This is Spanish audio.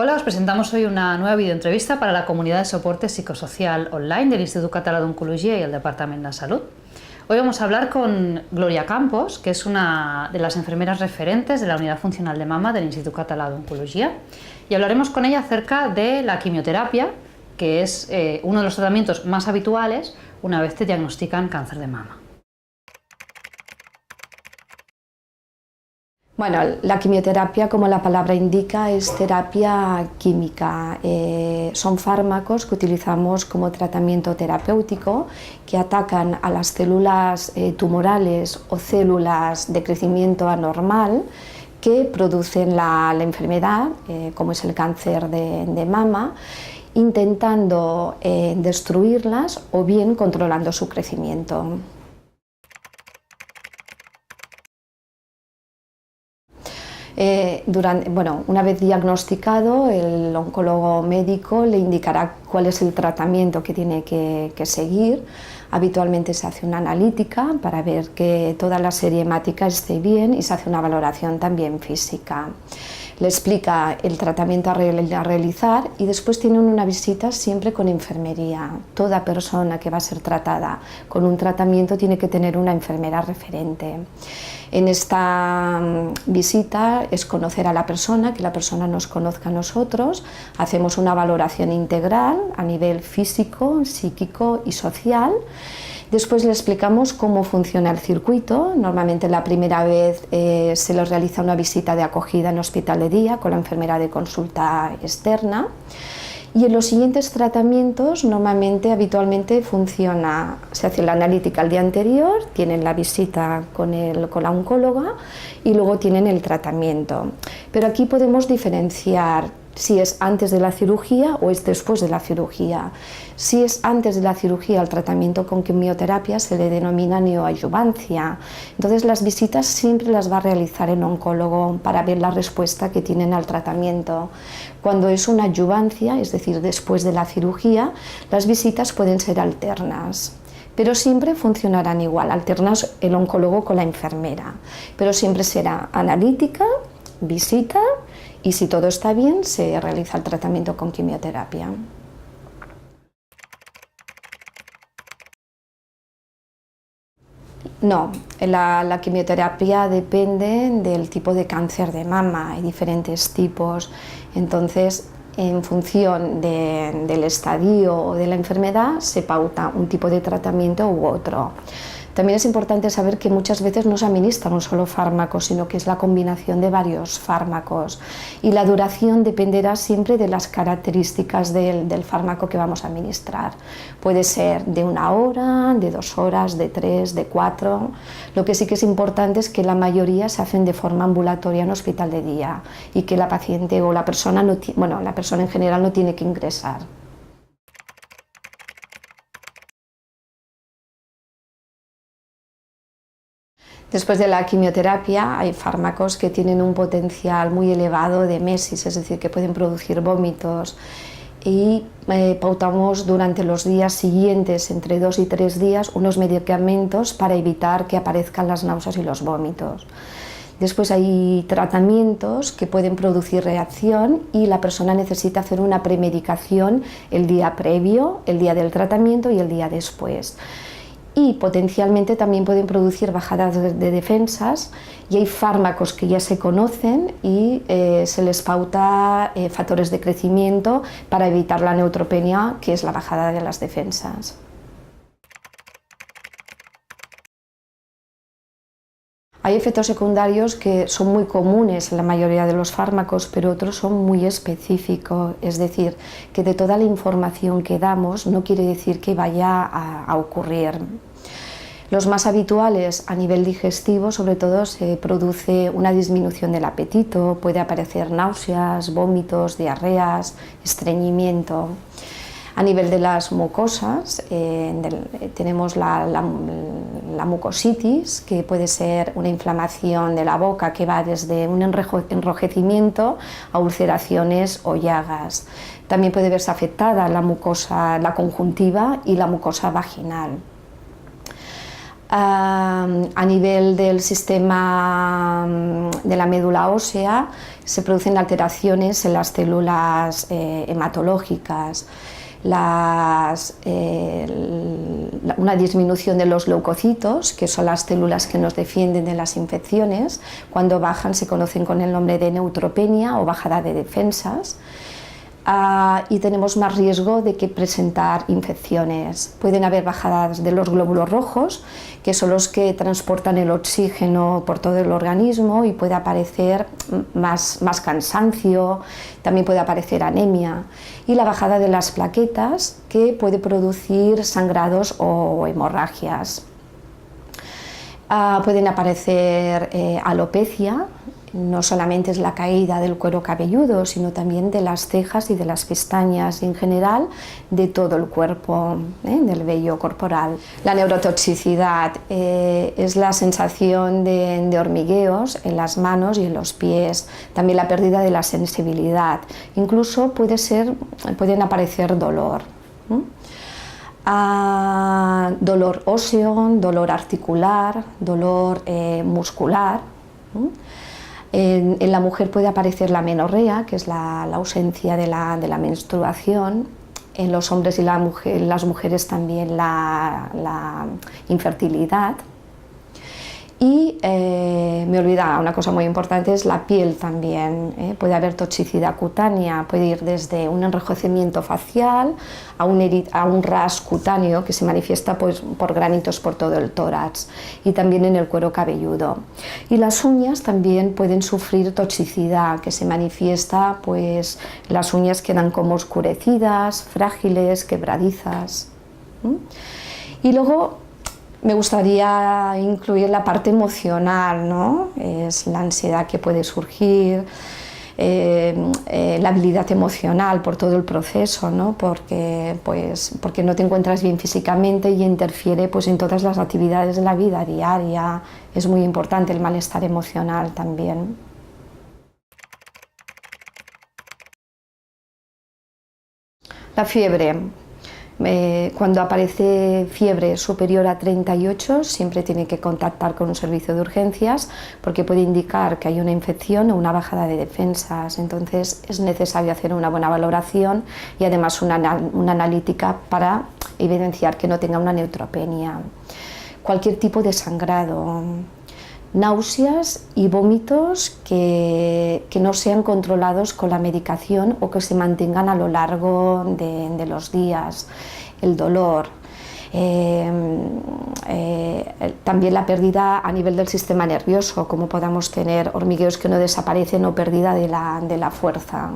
Hola, os presentamos hoy una nueva videoentrevista para la comunidad de soporte psicosocial online del Instituto Català d'Oncologia y el Departamento de Salud. Hoy vamos a hablar con Gloria Campos, que es una de las enfermeras referentes de la Unidad Funcional de Mama del Instituto Català d'Oncologia, y hablaremos con ella acerca de la quimioterapia, que es uno de los tratamientos más habituales una vez te diagnostican cáncer de mama. Bueno, la quimioterapia, como la palabra indica, es terapia química. Son fármacos que utilizamos como tratamiento terapéutico que atacan a las células tumorales o células de crecimiento anormal que producen la enfermedad, como es el cáncer de mama, intentando destruirlas o bien controlando su crecimiento. Una vez diagnosticado, el oncólogo médico le indicará cuál es el tratamiento que tiene que seguir. Habitualmente se hace una analítica para ver que toda la serie hemática esté bien y se hace una valoración también física. Le explica el tratamiento a realizar y después tienen una visita siempre con enfermería. Toda persona que va a ser tratada con un tratamiento tiene que tener una enfermera referente. En esta visita es conocer a la persona, que la persona nos conozca a nosotros, hacemos una valoración integral a nivel físico, psíquico y social. Después le explicamos cómo funciona el circuito. Normalmente la primera vez se les realiza una visita de acogida en hospital de día con la enfermera de consulta externa. Y en los siguientes tratamientos, habitualmente funciona, se hace la analítica el día anterior, tienen la visita con la oncóloga y luego tienen el tratamiento. Pero aquí podemos diferenciar si es antes de la cirugía o es después de la cirugía. Si es antes de la cirugía, el tratamiento con quimioterapia se le denomina neoadyuvancia. Entonces las visitas siempre las va a realizar el oncólogo para ver la respuesta que tienen al tratamiento. Cuando es una adyuvancia, es decir, después de la cirugía, las visitas pueden ser alternas. Pero siempre funcionarán igual, alternas el oncólogo con la enfermera. Pero siempre será analítica, visita, y si todo está bien, se realiza el tratamiento con quimioterapia. No, la quimioterapia depende del tipo de cáncer de mama, hay diferentes tipos, entonces en función del estadio o de la enfermedad se pauta un tipo de tratamiento u otro. También es importante saber que muchas veces no se administra un solo fármaco, sino que es la combinación de varios fármacos y la duración dependerá siempre de las características del fármaco que vamos a administrar. Puede ser de 1 hora, de 2 horas, de 3, de 4. Lo que sí que es importante es que la mayoría se hacen de forma ambulatoria en hospital de día y que la paciente o la persona en general no tiene que ingresar. Después de la quimioterapia hay fármacos que tienen un potencial muy elevado de emesis, es decir, que pueden producir vómitos y pautamos durante los días siguientes, entre 2 y 3 días, unos medicamentos para evitar que aparezcan las náuseas y los vómitos. Después hay tratamientos que pueden producir reacción y la persona necesita hacer una premedicación el día previo, el día del tratamiento y el día después. Y potencialmente también pueden producir bajadas de defensas y hay fármacos que ya se conocen y se les pauta factores de crecimiento para evitar la neutropenia, que es la bajada de las defensas. Hay efectos secundarios que son muy comunes en la mayoría de los fármacos, pero otros son muy específicos, es decir, que de toda la información que damos no quiere decir que vaya a ocurrir. Los más habituales a nivel digestivo, sobre todo, se produce una disminución del apetito, puede aparecer náuseas, vómitos, diarreas, estreñimiento. A nivel de las mucosas, tenemos la mucositis, que puede ser una inflamación de la boca que va desde un enrojecimiento a ulceraciones o llagas. También puede verse afectada la conjuntiva y la mucosa vaginal. A nivel del sistema de la médula ósea se producen alteraciones en las células hematológicas, una disminución de los leucocitos, que son las células que nos defienden de las infecciones. Cuando bajan se conocen con el nombre de neutropenia o bajada de defensas. Y tenemos más riesgo de que presentar infecciones. Pueden haber bajadas de los glóbulos rojos, que son los que transportan el oxígeno por todo el organismo, y puede aparecer más cansancio, también puede aparecer anemia. Y la bajada de las plaquetas, que puede producir sangrados o hemorragias. Pueden aparecer alopecia. No solamente es la caída del cuero cabelludo, sino también de las cejas y de las pestañas, y en general de todo el cuerpo, del vello corporal. La neurotoxicidad es la sensación de hormigueos en las manos y en los pies, también la pérdida de la sensibilidad, incluso pueden aparecer dolor. Dolor óseo, dolor articular, dolor muscular. En la mujer puede aparecer la menorrea, que es la ausencia de la menstruación. En los hombres y las mujeres también la infertilidad. Y me olvidaba una cosa muy importante, es la piel también. Puede haber toxicidad cutánea, puede ir desde un enrojecimiento facial a un ras cutáneo que se manifiesta por granitos por todo el tórax, y también en el cuero cabelludo. Y las uñas también pueden sufrir toxicidad, que se manifiesta, las uñas quedan como oscurecidas, frágiles, quebradizas. Y luego me gustaría incluir la parte emocional, ¿no? Es la ansiedad que puede surgir, la habilidad emocional por todo el proceso, ¿no? Porque no te encuentras bien físicamente y interfiere en todas las actividades de la vida diaria. Es muy importante el malestar emocional también. La fiebre. Cuando aparece fiebre superior a 38, siempre tiene que contactar con un servicio de urgencias, porque puede indicar que hay una infección o una bajada de defensas. Entonces es necesario hacer una buena valoración y además una analítica para evidenciar que no tenga una neutropenia. Cualquier tipo de sangrado, náuseas y vómitos que no sean controlados con la medicación o que se mantengan a lo largo de los días, el dolor, también la pérdida a nivel del sistema nervioso, como podamos tener hormigueos que no desaparecen o pérdida de la fuerza.